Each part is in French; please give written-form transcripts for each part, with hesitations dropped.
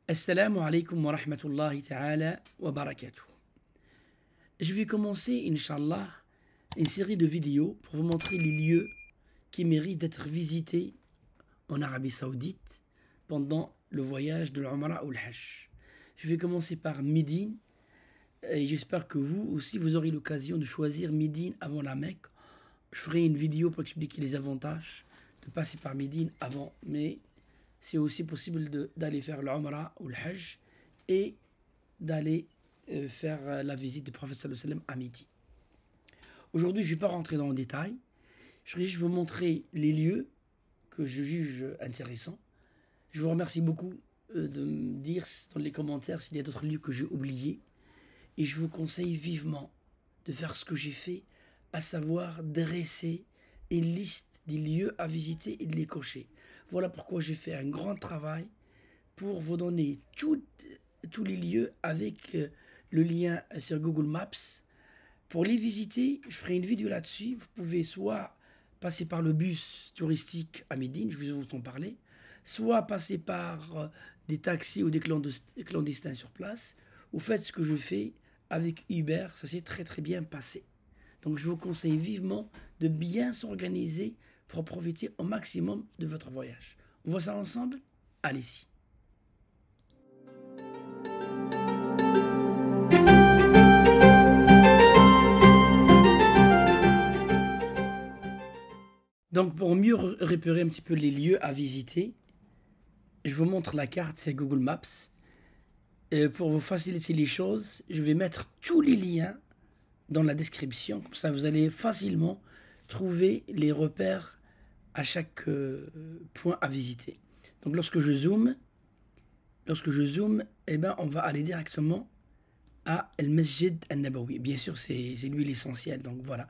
Assalamu alaikum wa rahmatullahi ta'ala wa barakatuh. Je vais commencer, Inch'Allah, une série de vidéos pour vous montrer les lieux qui méritent d'être visités en Arabie Saoudite pendant le voyage de l'Umrah ou le Hajj. Je vais commencer par Médine et j'espère que vous aussi vous aurez l'occasion de choisir Médine avant la Mecque. Je ferai une vidéo pour expliquer les avantages de passer par Médine avant, mais c'est aussi possible d'aller faire l'Umrah ou le Hajj et d'aller faire la visite du prophète sallallahu alayhi wa sallam à Médine. Aujourd'hui, je ne vais pas rentrer dans le détail. Je vais juste vous montrer les lieux que je juge intéressants. Je vous remercie beaucoup de me dire dans les commentaires s'il y a d'autres lieux que j'ai oubliés. Et je vous conseille vivement de faire ce que j'ai fait, à savoir dresser une liste des lieux à visiter et de les cocher. Voilà pourquoi j'ai fait un grand travail pour vous donner tous les lieux avec le lien sur Google Maps. Pour les visiter, je ferai une vidéo là-dessus. Vous pouvez soit passer par le bus touristique à Médine, je vais vous en parler, soit passer par des taxis ou des clandestins sur place, ou faites ce que je fais avec Uber, ça s'est très très bien passé. Donc je vous conseille vivement de bien s'organiser pour profiter au maximum de votre voyage. On voit ça ensemble? Allez-y. Donc pour mieux repérer un petit peu les lieux à visiter, je vous montre la carte, c'est Google Maps. Pour vous faciliter les choses, je vais mettre tous les liens dans la description, comme ça vous allez facilement trouver les repères à chaque point à visiter. Donc lorsque je zoome, eh ben, on va aller directement à El Masjid An-Nabawi. Bien sûr, c'est lui l'essentiel, donc voilà.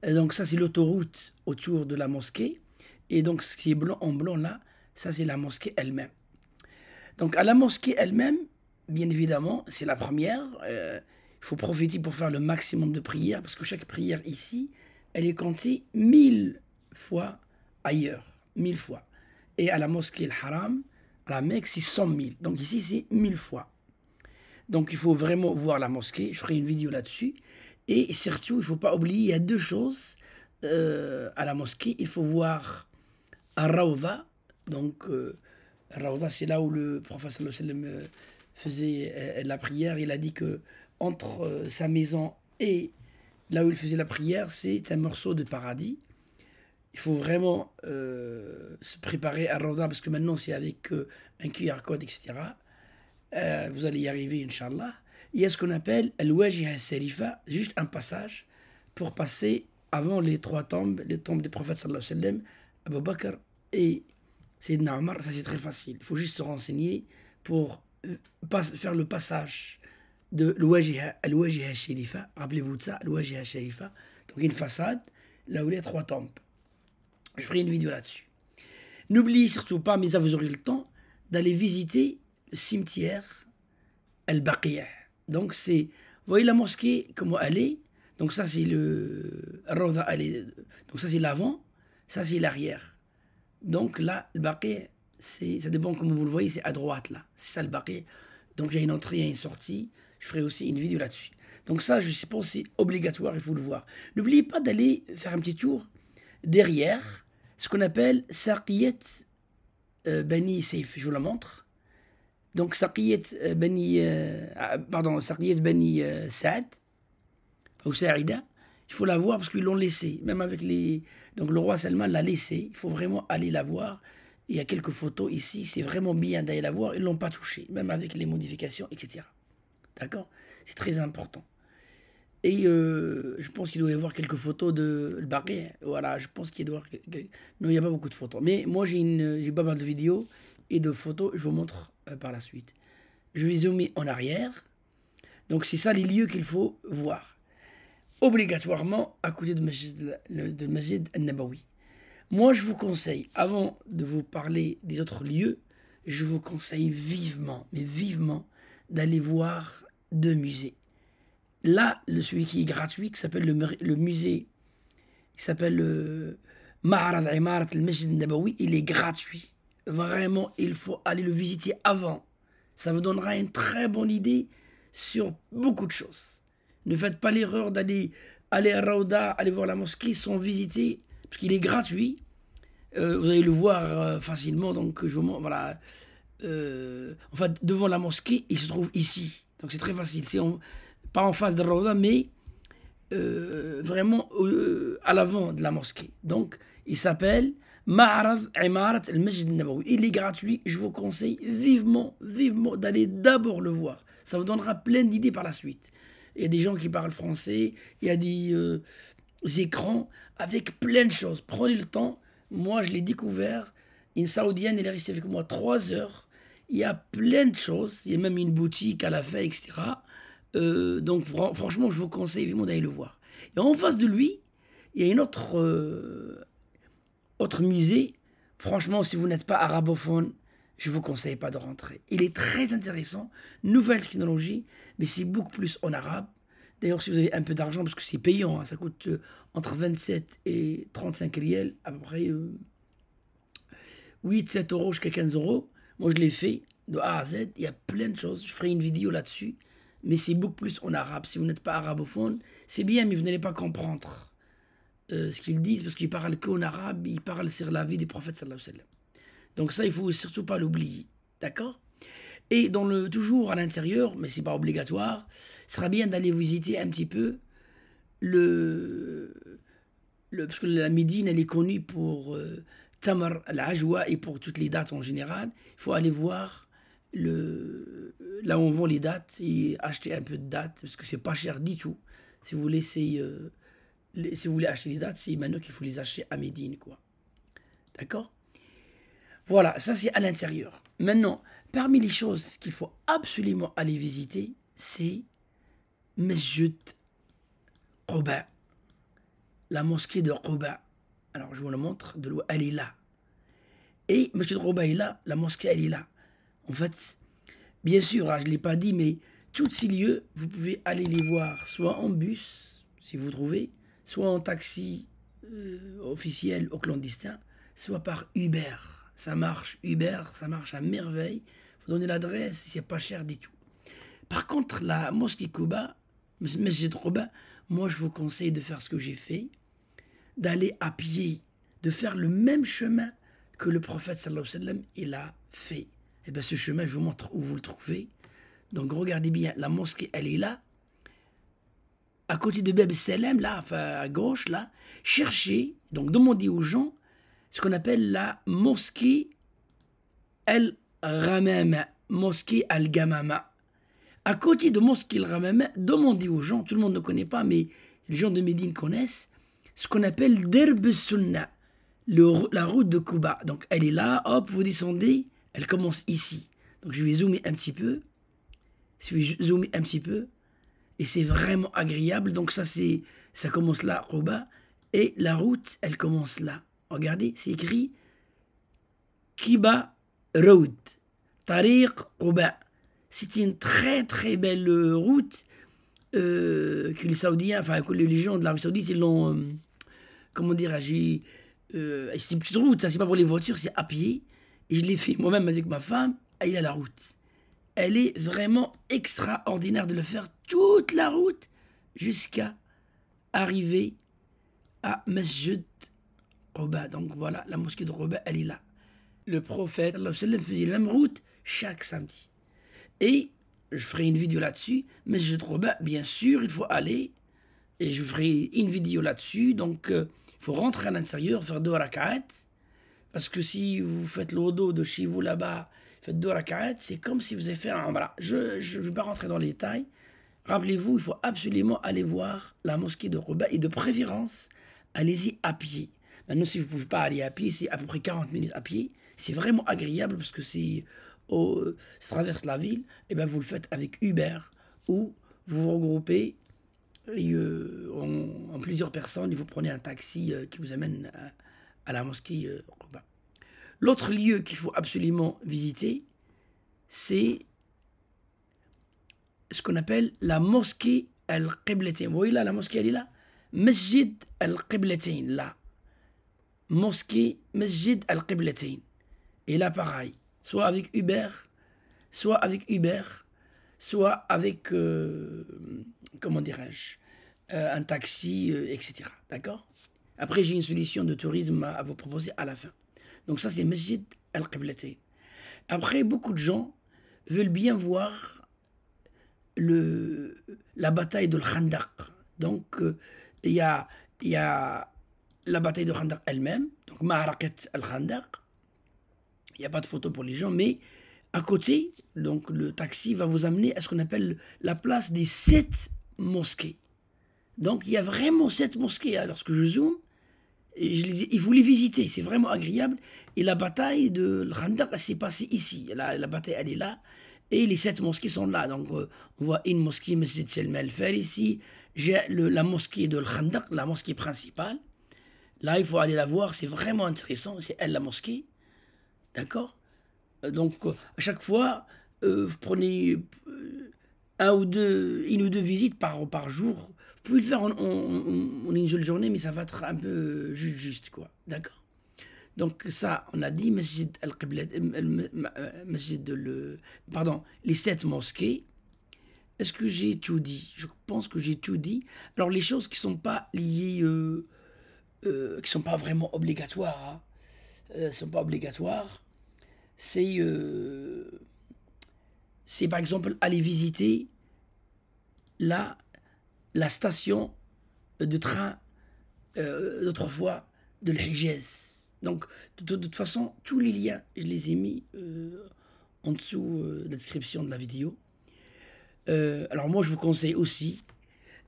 Et donc ça c'est l'autoroute autour de la mosquée, et donc ce qui est blanc en blanc là, ça c'est la mosquée elle-même. Donc à la mosquée elle-même, bien évidemment, c'est la première. Il faut profiter pour faire le maximum de prières, parce que chaque prière ici, elle est comptée 1000 fois ailleurs, 1000 fois. Et à la mosquée Al-Haram, à la Mecque, c'est 100 000. Donc ici, c'est 1000 fois. Donc il faut vraiment voir la mosquée. Je ferai une vidéo là-dessus. Et surtout, il ne faut pas oublier, il y a deux choses à la mosquée. Il faut voir Ar-Rawda. Donc, Ar-Rawda, c'est là où le prophète sallallahu alayhi wa sallam faisait la prière. Il a dit que entre sa maison et là où il faisait la prière, c'est un morceau de paradis. Il faut vraiment se préparer à Rawda, parce que maintenant c'est avec un QR code, etc. Vous allez y arriver, Inch'Allah. Il y a ce qu'on appelle Al-Wajiha Sarifa, juste un passage pour passer avant les trois tombes, les tombes des prophètes sallallahu alayhi wa sallam, Abu Bakr et Sayyidina Omar. Ça c'est très facile. Il faut juste se renseigner pour faire le passage de Al-Wajiha Sharifa. Rappelez-vous de ça, Al-Wajiha Sharifa. Donc une façade, là où il y a trois tombes. Je ferai une vidéo là-dessus. N'oubliez surtout pas, mais ça vous aurez le temps, d'aller visiter le cimetière Al-Baqiyah. Donc c'est, vous voyez la mosquée, comment elle est. Donc ça c'est le Rawda, donc ça c'est l'avant, ça c'est l'arrière. Donc là, Al-Baqiyah, ça dépend comment vous le voyez, c'est à droite là. C'est ça Al-Baqiyah. Donc il y a une entrée et une sortie. Je ferai aussi une vidéo là-dessus. Donc ça, je pense, c'est obligatoire, il faut le voir. N'oubliez pas d'aller faire un petit tour derrière ce qu'on appelle Saqiyat Bani Saif. Je vous la montre. Donc Saqiyat Bani Saad ou Saïda. Il faut la voir parce qu'ils l'ont laissé. Même avec les... Donc le roi Salman l'a laissé. Il faut vraiment aller la voir. Il y a quelques photos ici. C'est vraiment bien d'aller la voir. Ils ne l'ont pas touché. Même avec les modifications, etc. D'accord? C'est très important. Et je pense qu'il doit y avoir quelques photos de Al-Baqi'. Voilà, je pense qu'il doit y avoir... Non, il n'y a pas beaucoup de photos. Mais moi, j'ai pas mal de vidéos et de photos. Je vous montre par la suite. Je vais zoomer en arrière. Donc, c'est ça les lieux qu'il faut voir. Obligatoirement à côté de Masjid An-Nabawi. Moi, je vous conseille, avant de vous parler des autres lieux, je vous conseille vivement, mais vivement, d'aller voir deux musées. Là, celui qui est gratuit, qui s'appelle le musée, qui s'appelle Ma'rad Imarat al-Masjid Nabawi, il est gratuit. Vraiment, il faut aller le visiter avant. Ça vous donnera une très bonne idée sur beaucoup de choses. Ne faites pas l'erreur d'aller à Raouda, aller voir la mosquée sans visiter, parce qu'il est gratuit. Vous allez le voir facilement, donc je vous montre, voilà. En fait, devant la mosquée, il se trouve ici. Donc c'est très facile. C'est pas en face de Raouda, mais vraiment à l'avant de la mosquée. Donc, il s'appelle Ma'arad Imarat al-Masjid Nabawi. Il est gratuit. Je vous conseille vivement, vivement d'aller d'abord le voir. Ça vous donnera plein d'idées par la suite. Il y a des gens qui parlent français, il y a des écrans avec plein de choses. Prenez le temps. Moi, je l'ai découvert. Une Saoudienne, elle est restée avec moi 3 heures. Il y a plein de choses. Il y a même une boutique à la fin, etc. Donc franchement, je vous conseille vivement d'aller le voir. Et en face de lui, il y a une autre musée. Franchement, si vous n'êtes pas arabophone, je ne vous conseille pas de rentrer. Il est très intéressant, nouvelle technologie, mais c'est beaucoup plus en arabe. D'ailleurs, si vous avez un peu d'argent, parce que c'est payant, hein, ça coûte entre 27 et 35 riels, à peu près 8, 7 euros jusqu'à 15 euros. Moi, je l'ai fait de A à Z. Il y a plein de choses. Je ferai une vidéo là-dessus. Mais c'est beaucoup plus en arabe. Si vous n'êtes pas arabophone, c'est bien, mais vous n'allez pas comprendre ce qu'ils disent, parce qu'ils parlent qu'en arabe, ils parlent sur la vie du prophète sallallahu alayhi wa sallam. Donc ça, il ne faut surtout pas l'oublier. D'accord? Et toujours à l'intérieur, mais ce n'est pas obligatoire, ce sera bien d'aller visiter un petit peu parce que la Médine, elle est connue pour Tamar al-Ajwa et pour toutes les dates en général. Il faut aller voir là où on vend les dates et acheter un peu de dates, parce que c'est pas cher du tout. Si vous voulez, si vous voulez acheter les dates, c'est maintenant qu'il faut les acheter à Médine, quoi. D'accord? Voilà, ça c'est à l'intérieur. Maintenant, parmi les choses qu'il faut absolument aller visiter, c'est Masjid Quba, la mosquée de Quba. Alors, je vous le montre de loin, elle est là. Et Masjid Quba est là, la mosquée, elle est là. En fait, bien sûr, je ne l'ai pas dit, mais tous ces lieux, vous pouvez aller les voir soit en bus, si vous trouvez, soit en taxi officiel ou clandestin, soit par Uber. Ça marche, Uber, ça marche à merveille. Vous donnez l'adresse, c'est pas cher du tout. Par contre, la mosquée Quba, Masjid Quba, moi je vous conseille de faire ce que j'ai fait, d'aller à pied, de faire le même chemin que le prophète sallallahu alayhi wa sallam, il a fait. Et bien ce chemin, je vous montre où vous le trouvez. Donc regardez bien, la mosquée, elle est là, à côté de Bab Salem, là, enfin, à gauche, là. Cherchez, donc demandez aux gens ce qu'on appelle la mosquée Al-Ghamama, mosquée Al-Gamama. À côté de mosquée Al-Ghamama, demandez aux gens, tout le monde ne connaît pas, mais les gens de Médine connaissent, ce qu'on appelle Derb Sunna, la route de Quba. Donc elle est là, hop, vous descendez, elle commence ici. Donc je vais zoomer un petit peu. Je vais zoomer un petit peu. Et c'est vraiment agréable. Donc ça commence là, Quba. Et la route, elle commence là. Regardez, c'est écrit Kiba Road, Tariq Quba. C'est une très très belle route que les Saoudiens, enfin que les gens de l'Arabie Saoudite, ils l'ont, comment dire, c'est une petite route, ça c'est pas pour les voitures, c'est à pied. Et je l'ai fait moi-même avec ma femme, et il a la route. Elle est vraiment extraordinaire de le faire toute la route jusqu'à arriver à Masjid Quba. Donc voilà, la mosquée de Quba, elle est là. Le prophète sallallahu alayhi wa sallam faisait la même route chaque samedi. Et je ferai une vidéo là-dessus. Masjid Quba, bien sûr, il faut aller. Et je ferai une vidéo là-dessus. Donc il faut rentrer à l'intérieur, faire 2 rak'at. Parce que si vous faites le wudu de chez vous là-bas, faites 2 rak'at, c'est comme si vous avez fait un umrah. Je ne vais pas rentrer dans les détails. Rappelez-vous, il faut absolument aller voir la mosquée de Quba et de préférence, allez-y à pied. Maintenant, si vous ne pouvez pas aller à pied, c'est à peu près 40 minutes à pied. C'est vraiment agréable parce que ça traverse la ville. Et bien, vous le faites avec Uber ou vous vous regroupez en plusieurs personnes et vous prenez un taxi qui vous amène à la mosquée Quba. L'autre lieu qu'il faut absolument visiter, c'est ce qu'on appelle la mosquée Al-Qiblatain. Vous voyez là, la mosquée, elle est là. Masjid Al-Qiblatain, là. Mosquée Masjid Al-Qiblatain. Et là, pareil. Soit avec Uber, soit avec Uber, soit avec, comment dirais-je, un taxi, etc. D'accord? Après, j'ai une solution de tourisme à vous proposer à la fin. Donc ça, c'est Masjid al-Qiblatayn. Après, beaucoup de gens veulent bien voir le, la bataille de Khandaq. Donc, il y a, il y a la bataille de Khandaq elle-même, donc Ma'arakat al-Khandaq. Il n'y a pas de photo pour les gens, mais à côté, donc le taxi va vous amener à ce qu'on appelle la place des 7 mosquées. Donc il y a vraiment 7 mosquées. Hein. Lorsque je zoome, et il faut les visiter, c'est vraiment agréable. Et la bataille de Khandaq s'est passée ici. La bataille, elle est là. Et les 7 mosquées sont là. Donc on voit une mosquée, Masjid Salman al-Farisi. J'ai la mosquée de Khandaq, la mosquée principale. Là, il faut aller la voir, c'est vraiment intéressant. C'est elle, la mosquée. D'accord? Donc, à chaque fois, vous prenez une ou deux visites par jour. Vous pouvez le faire en une seule journée, mais ça va être un peu juste, quoi. D'accord? Donc, ça, on a dit, Masjid al-Qiblat, Masjid pardon, les 7 mosquées. Est-ce que j'ai tout dit? Je pense que j'ai tout dit. Alors, les choses qui ne sont pas liées, qui sont pas vraiment obligatoires, hein, sont pas obligatoires, c'est par exemple aller visiter la, la station de train d'autrefois de l'Hijaz. Donc, de toute façon, tous les liens, je les ai mis en dessous de la description de la vidéo. Alors, moi, je vous conseille aussi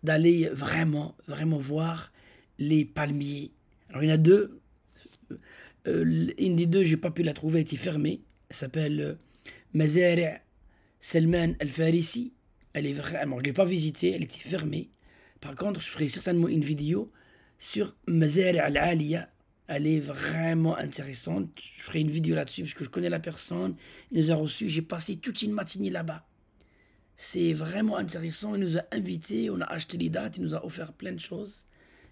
d'aller vraiment, vraiment voir les palmiers. Alors, il y en a deux. Une des deux, j'ai pas pu la trouver, elle était fermée. Elle s'appelle Mazari' Salman al-Farisi. Elle est vraiment, je ne l'ai pas visitée, elle était fermée. Par contre, je ferai certainement une vidéo sur Mazari' al-Aliya. Elle est vraiment intéressante. Je ferai une vidéo là-dessus parce que je connais la personne. Il nous a reçus. J'ai passé toute une matinée là-bas. C'est vraiment intéressant. Il nous a invités. On a acheté les dates. Il nous a offert plein de choses.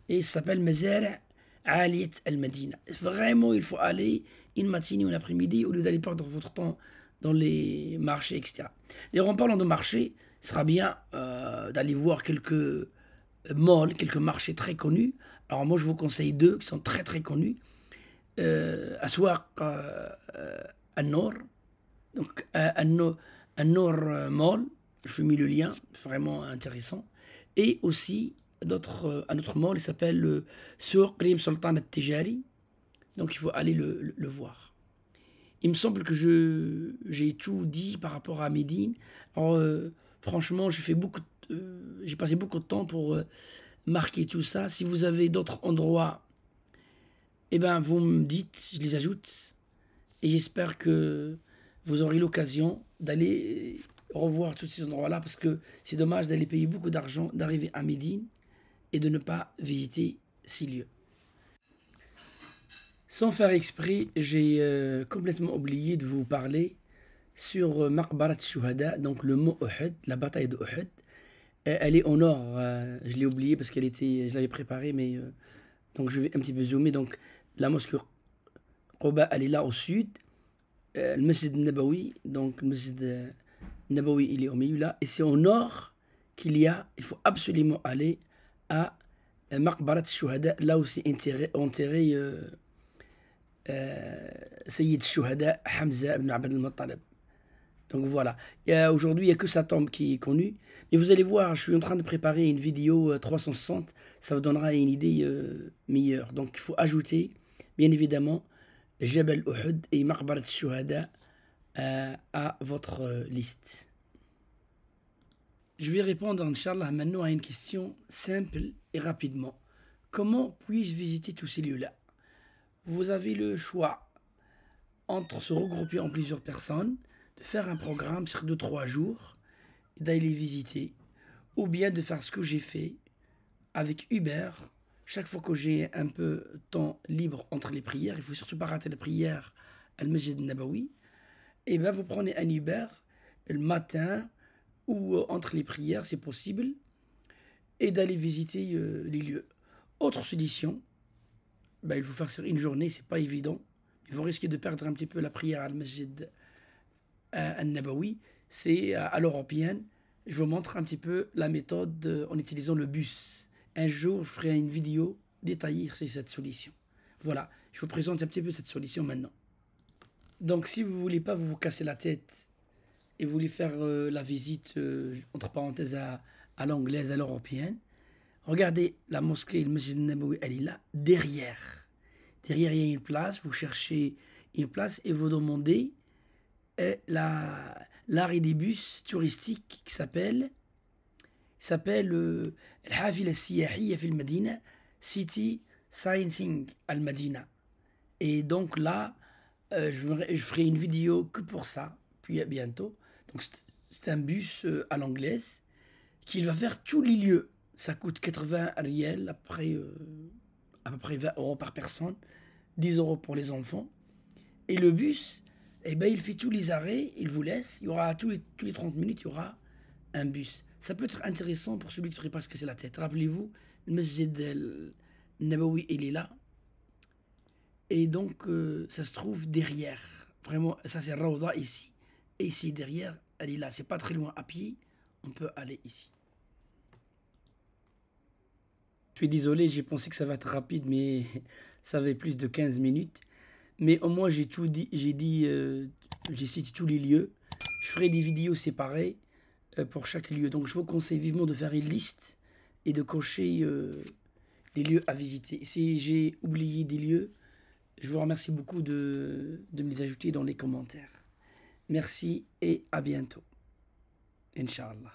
Et ça s'appelle Mazari' Aliyat al-Madina. Vraiment, il faut aller une matinée ou un après-midi au lieu d'aller perdre votre temps dans les marchés, etc. D'ailleurs, en parlant de marché, ce sera bien d'aller voir quelques malls, quelques marchés très connus. Alors moi, je vous conseille deux qui sont très très connus. Aswaq An-Nour, donc An-Nour Mall, je vous ai mis le lien, vraiment intéressant. Et aussi un autre mall, il s'appelle Souq Rim Sultan al-Tijari. Donc il faut aller le voir. Il me semble que j'ai tout dit par rapport à Médine. Alors, franchement, j'ai passé beaucoup de temps pour marquer tout ça. Si vous avez d'autres endroits, eh ben, vous me dites, je les ajoute. Et j'espère que vous aurez l'occasion d'aller revoir tous ces endroits-là parce que c'est dommage d'aller payer beaucoup d'argent, d'arriver à Médine et de ne pas visiter ces lieux. Sans faire exprès, j'ai complètement oublié de vous parler sur Maqbarat Shuhada, donc le mot Uhud, la bataille de Uhud. Elle est au nord, je l'ai oublié parce je l'avais préparée, mais donc je vais un petit peu zoomer. Donc la mosquée Quba, elle est là au sud. Le Masjid Nabawi, donc le Masjid Nabawi, il est au milieu là. Et c'est au nord il faut absolument aller à Maqbarat Shuhada, là où c'est enterré Sayyid Shuhada Hamza ibn Abd al-Muttalib. Donc voilà, aujourd'hui il n'y a que sa tombe qui est connue. Mais vous allez voir, je suis en train de préparer une vidéo 360, ça vous donnera une idée meilleure. Donc il faut ajouter, bien évidemment, Jabal Uhud et Maqbarat Shuhada à votre liste. Je vais répondre, Inch'Allah, maintenant à une question simple et rapidement. Comment puis-je visiter tous ces lieux-là? Vous avez le choix entre se regrouper en plusieurs personnes, de faire un programme sur 2-3 jours, et d'aller les visiter, ou bien de faire ce que j'ai fait avec Uber. Chaque fois que j'ai un peu de temps libre entre les prières, il ne faut surtout pas rater la prière à Al-Masjid Nabawi, et bien vous prenez un Uber le matin ou entre les prières, c'est possible, et d'aller visiter les lieux. Autre solution, ben, il faut faire sur une journée, c'est pas évident. Vous risquez de perdre un petit peu la prière à Al-Masjid An-Nabawi, c'est à l'européenne. Je vous montre un petit peu la méthode en utilisant le bus. Un jour, je ferai une vidéo détaillée sur cette solution. Voilà, je vous présente un petit peu cette solution maintenant. Donc, si vous ne voulez pas vous casser la tête et vous voulez faire la visite, entre parenthèses, à l'anglaise, à l'européenne, regardez la mosquée, le Masjid Nabawi, elle est là, derrière. Derrière, il y a une place, vous cherchez une place et vous demandez l'arrêt des bus touristiques qui s'appelle الحافلة السياحية في المدينة City Sightseeing al Madina. Et donc là, je ferai une vidéo que pour ça, puis à bientôt. Donc c'est un bus à l'anglaise qui va faire tous les lieux. Ça coûte 80 riels, à peu près 20 euros par personne, 10 euros pour les enfants. Et le bus, eh ben, il fait tous les arrêts, il vous laisse. Il y aura tous les 30 minutes, il y aura un bus. Ça peut être intéressant pour celui qui ne saurait pas se casser la tête. Rappelez-vous, le Masjid al-Nabawi, il est là. Et donc, ça se trouve derrière. Vraiment, ça c'est Rawda ici. Et ici, derrière, elle est là. C'est pas très loin à pied. On peut aller ici. Je suis désolé, j'ai pensé que ça va être rapide, mais ça avait plus de 15 minutes. Mais au moins, j'ai tout dit, j'ai cité tous les lieux. Je ferai des vidéos séparées pour chaque lieu. Donc, je vous conseille vivement de faire une liste et de cocher les lieux à visiter. Si j'ai oublié des lieux, je vous remercie beaucoup de me les ajouter dans les commentaires. Merci et à bientôt. Inch'Allah.